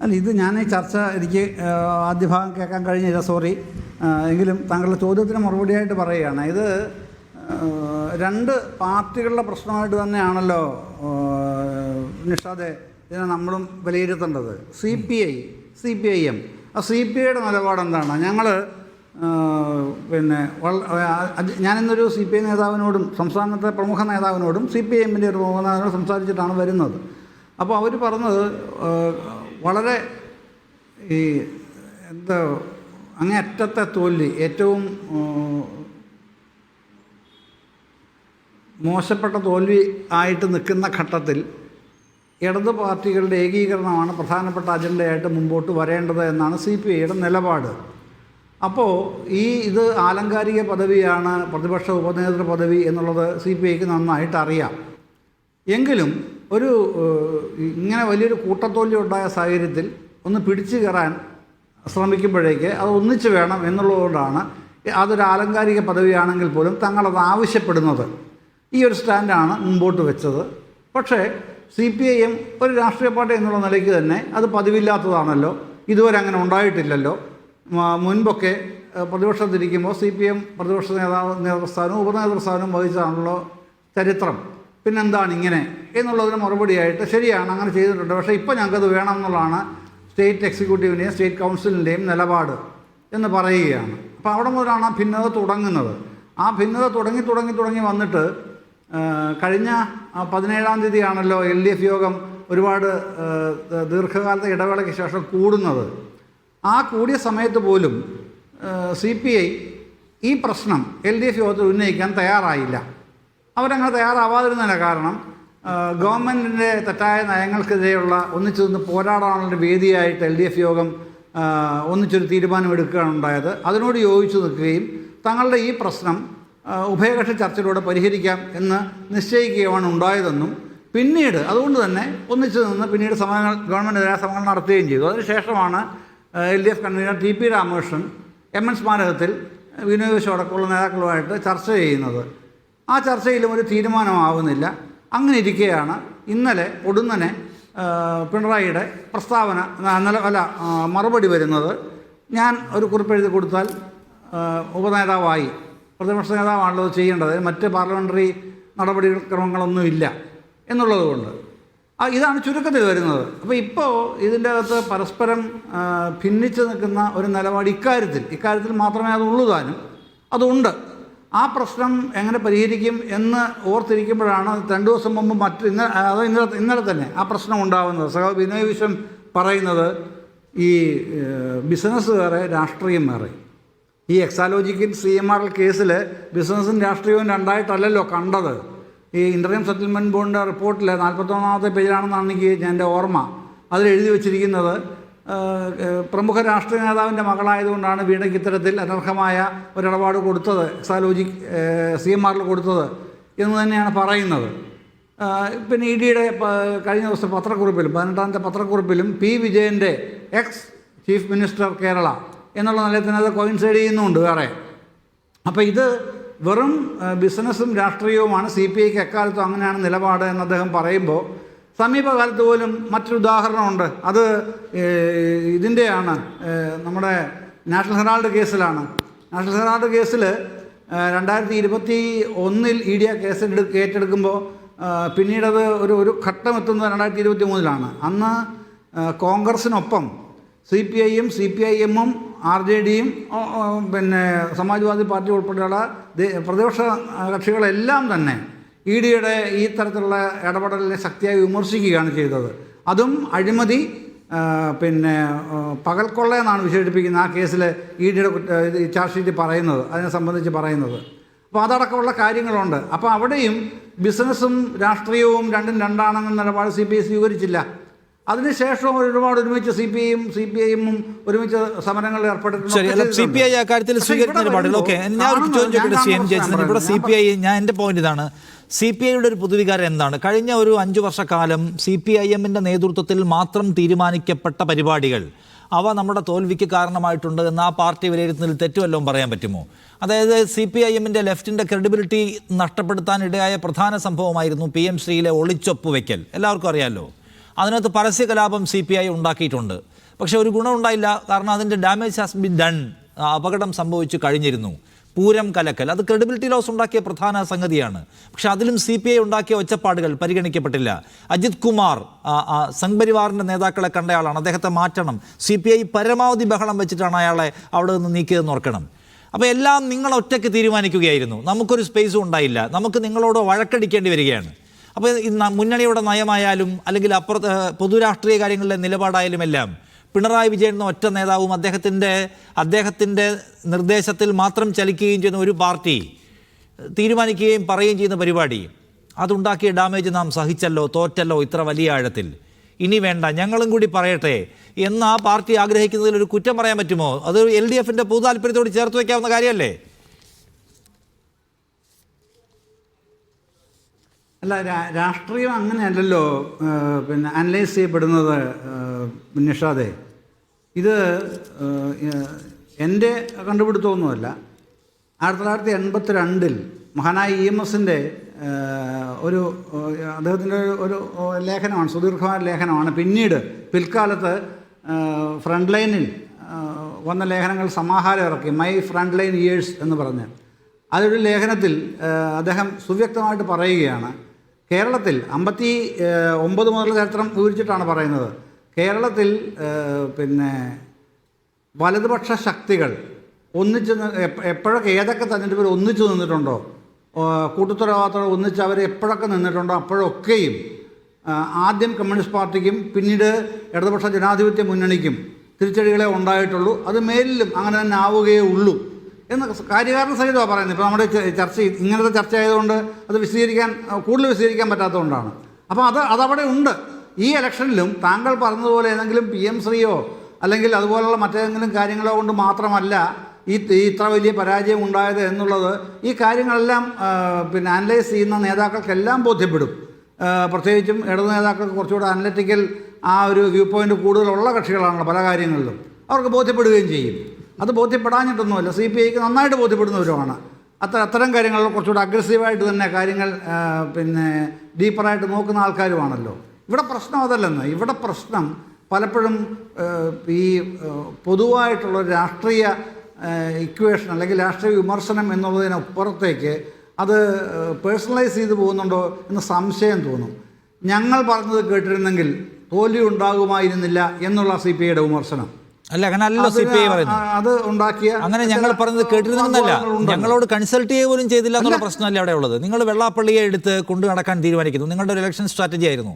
അല്ല, ഇത് ഞാൻ ഈ ചർച്ച എനിക്ക് ആദ്യ ഭാഗം കേൾക്കാൻ കഴിഞ്ഞില്ല, സോറി. എങ്കിലും താങ്കളുടെ ചോദ്യത്തിന് മറുപടിയായിട്ട് പറയുകയാണ്. ഇത് രണ്ട് പാർട്ടികളുടെ പ്രശ്നമായിട്ട് തന്നെയാണല്ലോ നിഷാദെ ഇതിനെ നമ്മളും വിലയിരുത്തേണ്ടത്. CPI-CPIM. ആ CPIയുടെ നിലപാടെന്താണ്? ഞങ്ങൾ ഞാനിന്നൊരു CPI നേതാവിനോടും സംസ്ഥാനത്തെ പ്രമുഖ നേതാവിനോടും CPIMൻ്റെ ഒരു പ്രമുഖ നേതാവിനോട് സംസാരിച്ചിട്ടാണ് വരുന്നത്. അപ്പോൾ അവർ പറഞ്ഞത് വളരെ അങ്ങേയറ്റത്തെ തോൽവി, ഏറ്റവും മോശപ്പെട്ട തോൽവി ആയിട്ട് നിൽക്കുന്ന ഘട്ടത്തിൽ ഇടത് പാർട്ടികളുടെ ഏകീകരണമാണ് പ്രധാനപ്പെട്ട അജണ്ടയായിട്ട് മുമ്പോട്ട് വരേണ്ടത് എന്നാണ് CPIയുടെ നിലപാട്. അപ്പോൾ ഇത് ആലങ്കാരിക പദവിയാണ്, പ്രതിപക്ഷ ഉപനേതൃ പദവി എന്നുള്ളത് CPIക്ക് നന്നായിട്ട് അറിയാം. എങ്കിലും ഇങ്ങനെ വലിയൊരു കൂട്ടത്തോൽവി ഉണ്ടായ സാഹചര്യത്തിൽ ഒന്ന് പിടിച്ചു കയറാൻ ശ്രമിക്കുമ്പോഴേക്ക് അത് ഒന്നിച്ചു വേണം എന്നുള്ളതുകൊണ്ടാണ് അതൊരു ആലങ്കാരിക പദവിയാണെങ്കിൽ പോലും തങ്ങളത് ആവശ്യപ്പെടുന്നത്. ഈ ഒരു സ്റ്റാൻഡാണ് മുമ്പോട്ട് വെച്ചത്. പക്ഷേ CPIM ഒരു രാഷ്ട്രീയ പാർട്ടി എന്നുള്ള നിലയ്ക്ക് തന്നെ അത് പതിവില്ലാത്തതാണല്ലോ, ഇതുവരെ അങ്ങനെ ഉണ്ടായിട്ടില്ലല്ലോ. മുൻപൊക്കെ പ്രതിപക്ഷത്തിരിക്കുമ്പോൾ CPM പ്രതിപക്ഷ നേതൃസ്ഥാനവും ഉപനേതൃസ്ഥാനവും വഹിച്ചാണല്ലോ ചരിത്രം. പിന്നെന്താണ് ഇങ്ങനെ എന്നുള്ളതിന് മറുപടിയായിട്ട് ശരിയാണ്, അങ്ങനെ ചെയ്തിട്ടുണ്ട്. പക്ഷേ ഇപ്പോൾ ഞങ്ങൾക്കത് വേണം എന്നുള്ളതാണ് സ്റ്റേറ്റ് എക്സിക്യൂട്ടീവിൻ്റെയും സ്റ്റേറ്റ് കൗൺസിലിൻ്റെയും നിലപാട് എന്ന് പറയുകയാണ്. അപ്പോൾ അവിടെ മുതലാണ് ആ ഭിന്നത തുടങ്ങുന്നത്. ആ ഭിന്നത തുടങ്ങി വന്നിട്ട് കഴിഞ്ഞ 17-ാം തീയതിയാണല്ലോ LDF യോഗം ഒരുപാട് ദീർഘകാലത്തെ ഇടവേളയ്ക്ക് ശേഷം കൂടുന്നത്. ആ കൂടിയ സമയത്ത് പോലും CPI ഈ പ്രശ്നം LDF യോഗത്തിൽ ഉന്നയിക്കാൻ തയ്യാറായില്ല. അവരങ്ങനെ തയ്യാറാവാതിരുന്നതിന് കാരണം ഗവൺമെൻറ്റിൻ്റെ തെറ്റായ നയങ്ങൾക്കെതിരെയുള്ള ഒന്നിച്ചു നിന്ന് പോരാടാനുള്ള വേദിയായിട്ട് LDF യോഗം ഒന്നിച്ചൊരു തീരുമാനമെടുക്കുകയാണ് ഉണ്ടായത്. അതിനോട് യോജിച്ചു നിൽക്കുകയും തങ്ങളുടെ ഈ പ്രശ്നം ഉഭയകക്ഷി ചർച്ചയിലൂടെ പരിഹരിക്കാം എന്ന് നിശ്ചയിക്കുകയാണ് ഉണ്ടായതെന്നും പിന്നീട് അതുകൊണ്ട് തന്നെ ഒന്നിച്ചു നിന്ന് പിന്നീട് ഗവൺമെൻറ്റിനെതിരായ സമരങ്ങൾ നടത്തുകയും ചെയ്തു. അതിനുശേഷമാണ് LDF convener TP Ramakrishnan MN സ്മാരകത്തിൽ വിനോദ് വിശ്വം അടക്കമുള്ള നേതാക്കളുമായിട്ട് ചർച്ച ചെയ്യുന്നത്. ആ ചർച്ചയിലും ഒരു തീരുമാനമാവുന്നില്ല. അങ്ങനെ ഇരിക്കെയാണ് ഇന്നലെ ഒടുന്നനെ പിണറായിയുടെ പ്രസ്താവന മറുപടി വരുന്നത്. ഞാൻ ഒരു കുറിപ്പ് എഴുതി കൊടുത്താൽ ഉപനേതാവായി, പ്രതിപക്ഷ നേതാവാണല്ലോ ചെയ്യേണ്ടത്, മറ്റ് പാർലമെൻ്ററി നടപടിക്രമങ്ങളൊന്നുമില്ല എന്നുള്ളതുകൊണ്ട് ഇതാണ് ചുരുക്കത്തിൽ വരുന്നത്. അപ്പോൾ ഇപ്പോൾ ഇതിൻ്റെ അകത്ത് പരസ്പരം ഭിന്നിച്ച് നിൽക്കുന്ന ഒരു നിലപാട് ഇക്കാര്യത്തിൽ മാത്രമേ അതുള്ളൂ താനും അതുണ്ട്. ആ പ്രശ്നം എങ്ങനെ പരിഹരിക്കും എന്ന് ഓർത്തിരിക്കുമ്പോഴാണ് 2 ദിവസം മുമ്പ് ഇന്നലെ തന്നെ ആ പ്രശ്നം ഉണ്ടാകുന്നത്. വിനോദ് വിശ്വം പറയുന്നത് ഈ ബിസിനസ് വേറെ രാഷ്ട്രീയം വേറെ. ഈ എക്സാലോജിക്കൽ CMRL കേസിൽ ബിസിനസ്സും രാഷ്ട്രീയവും രണ്ടായിട്ടല്ലല്ലോ കണ്ടത്. ഈ ഇൻ്റർനെറ്റ് സെറ്റിൽമെൻറ്റ് ബോർഡിൻ്റെ റിപ്പോർട്ടിൽ 41-ാമത്തെ പേജിലാണെന്നാണ് എനിക്ക് എൻ്റെ ഓർമ്മ. അതിൽ എഴുതി വച്ചിരിക്കുന്നത് പ്രമുഖ രാഷ്ട്രീയ നേതാവിൻ്റെ മകളായതുകൊണ്ടാണ് വീണയ്ക്ക് ഇത്തരത്തിൽ അനർഹമായ ഒരിടപാട് കൊടുത്തത്, എക്സാലോജിക് CMRL കൊടുത്തത് എന്ന് തന്നെയാണ് പറയുന്നത്. പിന്നെ EDയുടെ കഴിഞ്ഞ ദിവസം പത്രക്കുറിപ്പിലും 18-ാമത്തെ പത്രക്കുറിപ്പിലും P. വിജയൻ്റെ എക്സ് ചീഫ് മിനിസ്റ്റർ കേരള എന്നുള്ള നിലയിൽ തന്നെ അത് കോയിൻസൈഡ് ചെയ്യുന്നുണ്ട് വേറെ. അപ്പോൾ ഇത് വെറും ബിസിനസ്സും രാഷ്ട്രീയവുമാണ് CPIക്ക് എക്കാലത്തും അങ്ങനെയാണ് നിലപാട് എന്ന് അദ്ദേഹം പറയുമ്പോൾ സമീപകാലത്ത് പോലും മറ്റൊരു ഉദാഹരണമുണ്ട്. അത് ഇതിൻ്റെയാണ്, നമ്മുടെ നാഷണൽ ഹെറാൾഡ് കേസിലാണ്. നാഷണൽ ഹെറാൾഡ് കേസിൽ 2021 ED കേസ് ഏറ്റെടുക്കുമ്പോൾ പിന്നീടത് ഒരു ഘട്ടം എത്തുന്നത് 2023 അന്ന് കോൺഗ്രസിനൊപ്പം CPIയും CPIMും RJDയും പിന്നെ സമാജ്വാദി പാർട്ടി ഉൾപ്പെടെയുള്ള പ്രതിപക്ഷ കക്ഷികളെല്ലാം തന്നെ EDയുടെ ഈ തരത്തിലുള്ള ഇടപെടലിനെ ശക്തിയായി വിമർശിക്കുകയാണ് ചെയ്തത്. അതും അഴിമതി, പിന്നെ പകൽക്കൊള്ള എന്നാണ് വിശേഷിപ്പിക്കുന്നത് ആ കേസിൽ EDയുടെ ചാർജ് ഷീറ്റ് പറയുന്നത്, അതിനെ സംബന്ധിച്ച് പറയുന്നത്. അപ്പോൾ അതടക്കമുള്ള കാര്യങ്ങളുണ്ട്. അപ്പോൾ അവിടെയും ബിസിനസ്സും രാഷ്ട്രീയവും രണ്ടാണെന്ന നിലപാട് CPI സ്വീകരിച്ചില്ല. അതിനുശേഷം ഒരുമിച്ച് CPIയും ഒരുമിച്ച് സമരങ്ങളിൽ ഏർപ്പെട്ടിട്ടുണ്ട്. CPI ആ കാര്യത്തിൽ സ്വീകരിക്കുന്ന നിലപാടുകൾ. ഓക്കെ, ഞാൻ ഒരു ചോദ്യം ചോദിക്കട്ടെ. ഇവിടെ CPI, ഞാൻ എൻ്റെ പോയിന്റ് ഇതാണ്, CPIയുടെ ഒരു പൊതുവികാരം എന്താണ്? കഴിഞ്ഞ ഒരു 5 വർഷക്കാലം CPIMൻ്റെ നേതൃത്വത്തിൽ മാത്രം തീരുമാനിക്കപ്പെട്ട പരിപാടികൾ അവ നമ്മുടെ തോൽവിക്ക് കാരണമായിട്ടുണ്ട് എന്ന് ആ പാർട്ടി വിലയിരുത്തുന്നതിൽ തെറ്റുവല്ലതും പറയാൻ പറ്റുമോ? അതായത് CPIMൻ്റെ ലെഫ്റ്റിൻ്റെ ക്രെഡിബിലിറ്റി നഷ്ടപ്പെടുത്താൻ ഇടയായ പ്രധാന സംഭവമായിരുന്നു PM ശ്രീയിലെ ഒളിച്ചൊപ്പ് വയ്ക്കൽ. എല്ലാവർക്കും അറിയാമല്ലോ. അതിനകത്ത് പരസ്യ കലാപം CPI ഉണ്ടാക്കിയിട്ടുണ്ട്. പക്ഷേ ഒരു ഗുണമുണ്ടായില്ല. കാരണം അതിൻ്റെ ഡാമേജ് ഹാസ് ബീൻ ഡൺ. അപകടം സംഭവിച്ചു കഴിഞ്ഞിരുന്നു. പൂരം കലക്കൽ അത് ക്രെഡിബിലിറ്റി ലോസ് ഉണ്ടാക്കിയ പ്രധാന സംഗതിയാണ്. പക്ഷെ അതിലും CPI ഉണ്ടാക്കിയ ഒച്ചപ്പാടുകൾ പരിഗണിക്കപ്പെട്ടില്ല. അജിത് കുമാർ സംഘ്പരിവാറിൻ്റെ നേതാക്കളെ കണ്ടയാളാണ്. അദ്ദേഹത്തെ മാറ്റണം. CPI പരമാവധി ബഹളം വെച്ചിട്ടാണ് അയാളെ അവിടെ നിന്ന് നീക്കിയതെന്ന് ഓർക്കണം. അപ്പോൾ എല്ലാം നിങ്ങൾ ഒറ്റയ്ക്ക് തീരുമാനിക്കുകയായിരുന്നു. നമുക്കൊരു സ്പേസും ഉണ്ടായില്ല. നമുക്ക് നിങ്ങളോട് വഴക്കടിക്കേണ്ടി വരികയാണ്. അപ്പോൾ മുന്നണിയുടെ നയമായാലും അല്ലെങ്കിൽ അപ്പുറത്ത് പൊതുരാഷ്ട്രീയ കാര്യങ്ങളിലെ നിലപാടായാലും എല്ലാം പിണറായി വിജയൻ എന്ന ഒറ്റ നേതാവും അദ്ദേഹത്തിൻ്റെ നിർദ്ദേശത്തിൽ മാത്രം ചലിക്കുകയും ചെയ്യുന്ന ഒരു പാർട്ടി തീരുമാനിക്കുകയും പറയുകയും ചെയ്യുന്ന പരിപാടി അതുണ്ടാക്കിയ ഡാമേജ് നാം സഹിച്ചല്ലോ, തോറ്റല്ലോ ഇത്ര വലിയ ആഴത്തിൽ. ഇനി വേണ്ട, ഞങ്ങളും കൂടി പറയട്ടെ എന്ന് ആ പാർട്ടി ആഗ്രഹിക്കുന്നതിൽ ഒരു കുറ്റം പറയാൻ പറ്റുമോ? അത് LDFൻ്റെ പൊതു താല്പര്യത്തോട് ചേർത്ത് വയ്ക്കാവുന്ന കാര്യമല്ലേ? അല്ല, രാഷ്ട്രീയം അങ്ങനെയല്ലല്ലോ പിന്നെ അനലൈസ് ചെയ്യപ്പെടുന്നത് നിഷാദേ. ഇത് എൻ്റെ കണ്ടുപിടുത്തമൊന്നുമല്ല. 1982 മഹാനായ EMSൻ്റെ ഒരു അദ്ദേഹത്തിൻ്റെ ഒരു ലേഖനമാണ്, സുദീർഘമായ ലേഖനമാണ്. പിൽക്കാലത്ത് ഫ്രണ്ട് ലൈനിൽ വന്ന ലേഖനങ്ങൾ സമാഹാരം ഇറക്കി, മൈ ഫ്രണ്ട് ലൈൻ ഇയേഴ്സ് എന്ന് പറഞ്ഞ്. അതൊരു ലേഖനത്തിൽ അദ്ദേഹം സുവ്യക്തമായിട്ട് പറയുകയാണ്, കേരളത്തിൽ 59 മുതൽ ചരിത്രം വിവരിച്ചിട്ടാണ് പറയുന്നത്. കേരളത്തിൽ പിന്നെ വലതുപക്ഷ ശക്തികൾ ഒന്നിച്ച് എപ്പോഴൊക്കെ ഏതൊക്കെ തെരഞ്ഞെടുപ്പിൽ ഒന്നിച്ചു നിന്നിട്ടുണ്ടോ, കൂട്ടുത്തരവാദിത്തോടെ ഒന്നിച്ച് അവർ എപ്പോഴൊക്കെ നിന്നിട്ടുണ്ടോ അപ്പോഴൊക്കെയും ആദ്യം കമ്മ്യൂണിസ്റ്റ് പാർട്ടിക്കും പിന്നീട് ഇടതുപക്ഷ ജനാധിപത്യ മുന്നണിക്കും തിരിച്ചടികളെ ഉണ്ടായിട്ടുള്ളൂ. അത് മേലിലും അങ്ങനെ തന്നെ ആവുകയേ ഉള്ളൂ എന്ന് കാര്യകാരണ സഹിതമാണ് പറയുന്നത്. ഇപ്പോൾ നമ്മുടെ ഇങ്ങനത്തെ ചർച്ച ആയതുകൊണ്ട് അത് കൂടുതൽ വിശദീകരിക്കാൻ പറ്റാത്തതുകൊണ്ടാണ്. അപ്പോൾ അതവിടെ ഉണ്ട്. ഈ ഇലക്ഷനിലും താങ്കൾ പറഞ്ഞതുപോലെ ഏതെങ്കിലും PM ശ്രീയോ അല്ലെങ്കിൽ അതുപോലുള്ള മറ്റേതെങ്കിലും കാര്യങ്ങളോ കൊണ്ട് മാത്രമല്ല ഈ ഇത്ര വലിയ പരാജയം ഉണ്ടായത് എന്നുള്ളത് ഈ കാര്യങ്ങളെല്ലാം പിന്നെ അനലൈസ് ചെയ്യുന്ന നേതാക്കൾക്കെല്ലാം ബോധ്യപ്പെടും. പ്രത്യേകിച്ചും ഇടതു നേതാക്കൾക്ക് കുറച്ചുകൂടെ അനലറ്റിക്കൽ ആ ഒരു വ്യൂ പോയിൻ്റ് കൂടുതലുള്ള കക്ഷികളാണല്ലോ പല കാര്യങ്ങളിലും. അവർക്ക് ബോധ്യപ്പെടുകയും ചെയ്യും. അത് ബോധ്യപ്പെടാഞ്ഞിട്ടൊന്നുമല്ല, CPIക്ക് നന്നായിട്ട് ബോധ്യപ്പെടുന്നവരുമാണ്. അത്തരം കാര്യങ്ങളിൽ കുറച്ചുകൂടെ അഗ്രസീവായിട്ട് തന്നെ കാര്യങ്ങൾ പിന്നെ ഡീപ്പറായിട്ട് നോക്കുന്ന ആൾക്കാരുമാണല്ലോ. ഇവിടെ പ്രശ്നം അതല്ലെന്ന്. ഇവിടെ പ്രശ്നം പലപ്പോഴും ഈ പൊതുവായിട്ടുള്ള രാഷ്ട്രീയ ഇക്വേഷൻ അല്ലെങ്കിൽ രാഷ്ട്രീയ വിമർശനം എന്നുള്ളതിനപ്പുറത്തേക്ക് അത് പേഴ്സണലൈസ് ചെയ്ത് പോകുന്നുണ്ടോ എന്ന് സംശയം തോന്നും. ഞങ്ങൾ പറഞ്ഞത് കേട്ടിരുന്നെങ്കിൽ തോൽവി ഉണ്ടാകുമായിരുന്നില്ല എന്നുള്ള CPIയുടെ വിമർശനം. അല്ല, അങ്ങനെ അല്ലല്ലോ CPI പറയുന്നത്. അത് ഉണ്ടാക്കിയ അങ്ങനെ ഞങ്ങൾ പറഞ്ഞത് കേട്ടിരുന്നല്ല, ഞങ്ങളോട് കൺസൾട്ട് ചെയ്യുക പോലും ചെയ്തില്ല എന്നുള്ള പ്രശ്നമല്ല അവിടെ ഉള്ളത്. നിങ്ങൾ വെള്ളാപ്പള്ളിയെ എടുത്ത് കൊണ്ടു നടക്കാൻ തീരുമാനിക്കുന്നു. നിങ്ങളുടെ ഒരു ഇലക്ഷൻ സ്ട്രാറ്റജി ആയിരുന്നു.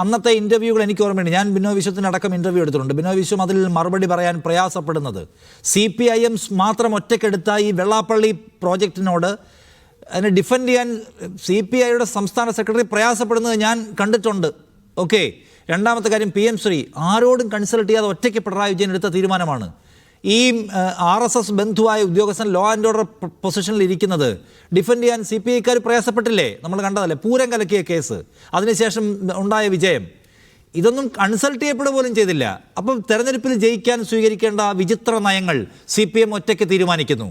അന്നത്തെ ഇൻ്റർവ്യൂകൾ എനിക്ക് ഓർമ്മയുണ്ട്. ഞാൻ ബിനോയ് വിശ്വത്തിനടക്കം ഇൻ്റർവ്യൂ എടുത്തിട്ടുണ്ട്. ബിനോയ് വിശ്വം അതിൽ മറുപടി പറയാൻ പ്രയാസപ്പെടുന്നത് CPIM മാത്രം ഒറ്റക്കെടുത്ത ഈ വെള്ളാപ്പള്ളി പ്രോജക്റ്റിനോട് അതിനെ ഡിഫെൻഡ് ചെയ്യാൻ CPIയുടെ സംസ്ഥാന സെക്രട്ടറി പ്രയാസപ്പെടുന്നത് ഞാൻ കണ്ടിട്ടുണ്ട്. ഓക്കെ. രണ്ടാമത്തെ കാര്യം, PM ശ്രീ ആരോടും കൺസൾട്ട് ചെയ്യാതെ ഒറ്റയ്ക്ക് പിണറായി വിജയൻ എടുത്ത തീരുമാനമാണ്. ഈ RSS ബന്ധുവായ ഉദ്യോഗസ്ഥൻ ലോ ആൻഡ് ഓർഡർ പൊസിഷനിൽ ഇരിക്കുന്നത് ഡിഫെൻഡ് ചെയ്യാൻ CPIക്കാർ പ്രയാസപ്പെട്ടില്ലേ? നമ്മൾ കണ്ടതല്ലേ പൂരം കലക്കിയ കേസ്, അതിനുശേഷം ഉണ്ടായ വിജയം. ഇതൊന്നും കൺസൾട്ട് ചെയ്യപ്പെടുക പോലും ചെയ്തില്ല. അപ്പം തെരഞ്ഞെടുപ്പിൽ ജയിക്കാൻ സ്വീകരിക്കേണ്ട വിചിത്ര നയങ്ങൾ CPM ഒറ്റയ്ക്ക് തീരുമാനിക്കുന്നു.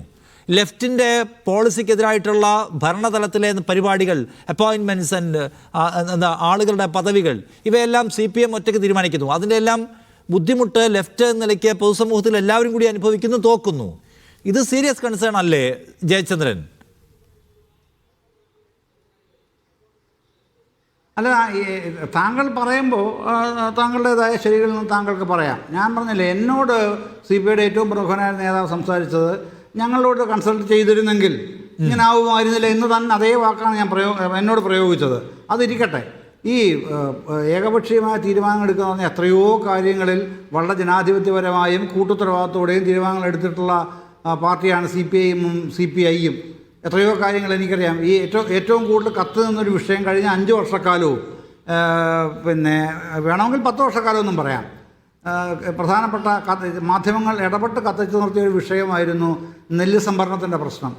ലെഫ്റ്റിൻ്റെ പോളിസിക്കെതിരായിട്ടുള്ള ഭരണതലത്തിലെ പരിപാടികൾ, അപ്പോയിൻമെൻറ്റ്സ് ആൻഡ് ആളുകളുടെ പദവികൾ, ഇവയെല്ലാം CPM ഒറ്റയ്ക്ക് തീരുമാനിക്കുന്നു. അതിൻ്റെ എല്ലാം ബുദ്ധിമുട്ട് ലെഫ്റ്റ് എന്ന നിലയ്ക്ക് പൊതുസമൂഹത്തിൽ എല്ലാവരും കൂടി അനുഭവിക്കുന്നു, തോക്കുന്നു. ഇത് സീരിയസ് കൺസേൺ അല്ലേ ജയചന്ദ്രൻ? അല്ല, താങ്കൾ പറയുമ്പോൾ താങ്കളുടേതായ ശരികളിൽ താങ്കൾക്ക് പറയാം. ഞാൻ പറഞ്ഞില്ലേ, എന്നോട് CPIയുടെ ഏറ്റവും പ്രമുഖനായ നേതാവ് സംസാരിച്ചത് ഞങ്ങളോട് കൺസൾട്ട് ചെയ്തിരുന്നെങ്കിൽ ഇങ്ങനെ ആവുമായിരുന്നില്ല എന്ന് തന്നെ അതേ വാക്കാണ് എന്നോട് പ്രയോഗിച്ചത്. അതിരിക്കട്ടെ. ഈ ഏകപക്ഷീയമായ തീരുമാനങ്ങൾ എടുക്കുക എന്ന് പറഞ്ഞാൽ എത്രയോ കാര്യങ്ങളിൽ വളരെ ജനാധിപത്യപരമായും കൂട്ടുത്തരവാദിത്തോടെയും തീരുമാനങ്ങൾ എടുത്തിട്ടുള്ള പാർട്ടിയാണ് CPIയും CPIയും. എത്രയോ കാര്യങ്ങൾ എനിക്കറിയാം. ഈ ഏറ്റവും കൂടുതൽ കത്ത് നിന്നൊരു വിഷയം കഴിഞ്ഞ 5 വർഷക്കാലവും പിന്നെ വേണമെങ്കിൽ 10 വർഷക്കാലമൊന്നും പറയാം, പ്രധാനപ്പെട്ട മാധ്യമങ്ങൾ ഇടപെട്ട് കത്തിച്ചു നിർത്തിയ ഒരു വിഷയമായിരുന്നു നെല്ല് സംഭരണത്തിൻ്റെ പ്രശ്നം.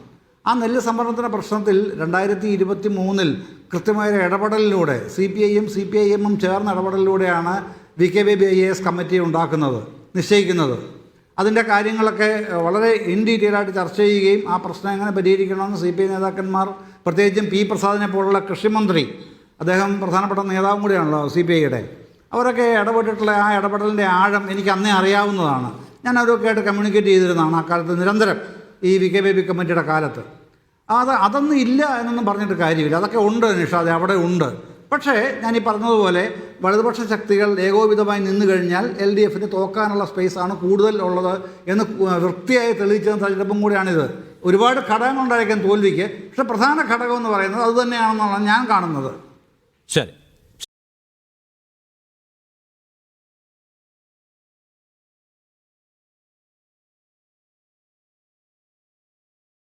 ആ നെല്ല് സംഭരണത്തിൻ്റെ പ്രശ്നത്തിൽ 2023 കൃത്യമായ ഇടപെടലിലൂടെ CPIയും CPIMും ചേർന്ന ഇടപെടലിലൂടെയാണ് VKBB IAS കമ്മിറ്റി നിശ്ചയിക്കുന്നത്. അതിൻ്റെ കാര്യങ്ങളൊക്കെ വളരെ ഇൻ ഡീറ്റെയിൽ ആയിട്ട് ചർച്ച ചെയ്യുകയും ആ പ്രശ്നം എങ്ങനെ പരിഹരിക്കണമെന്ന് CPI നേതാക്കന്മാർ, പ്രത്യേകിച്ചും P. പ്രസാദിനെ പോലുള്ള കൃഷിമന്ത്രി, അദ്ദേഹം പ്രധാനപ്പെട്ട നേതാവും കൂടിയാണല്ലോ CPIയുടെ, അവരൊക്കെ ഇടപെട്ടിട്ടുള്ള ആ ഇടപെടലിൻ്റെ ആഴം എനിക്ക് അന്നേ അറിയാവുന്നതാണ്. ഞാൻ അവരൊക്കെ ആയിട്ട് കമ്മ്യൂണിക്കേറ്റ് ചെയ്തിരുന്നതാണ് ആ കാലത്ത് നിരന്തരം, ഈ VKBP കമ്മിറ്റിയുടെ കാലത്ത്. അതൊന്നും ഇല്ല എന്നൊന്നും പറഞ്ഞിട്ട് കാര്യമില്ല. അതൊക്കെ ഉണ്ട് നിഷാദെ, അവിടെ ഉണ്ട്. പക്ഷേ ഞാൻ ഈ പറഞ്ഞതുപോലെ വലതുപക്ഷ ശക്തികൾ ഏകോപിതമായി നിന്നു കഴിഞ്ഞാൽ LDFന് തോക്കാനുള്ള സ്പേസാണ് കൂടുതൽ ഉള്ളത് എന്ന് വൃത്തിയായി തെളിയിച്ച തെരഞ്ഞെടുപ്പും കൂടിയാണിത്. ഒരുപാട് ഘടകങ്ങളുണ്ടായിരിക്കും തോൽവിക്ക്, പക്ഷേ പ്രധാന ഘടകം എന്ന് പറയുന്നത് അതുതന്നെയാണെന്നാണ് ഞാൻ കാണുന്നത്. ശരി.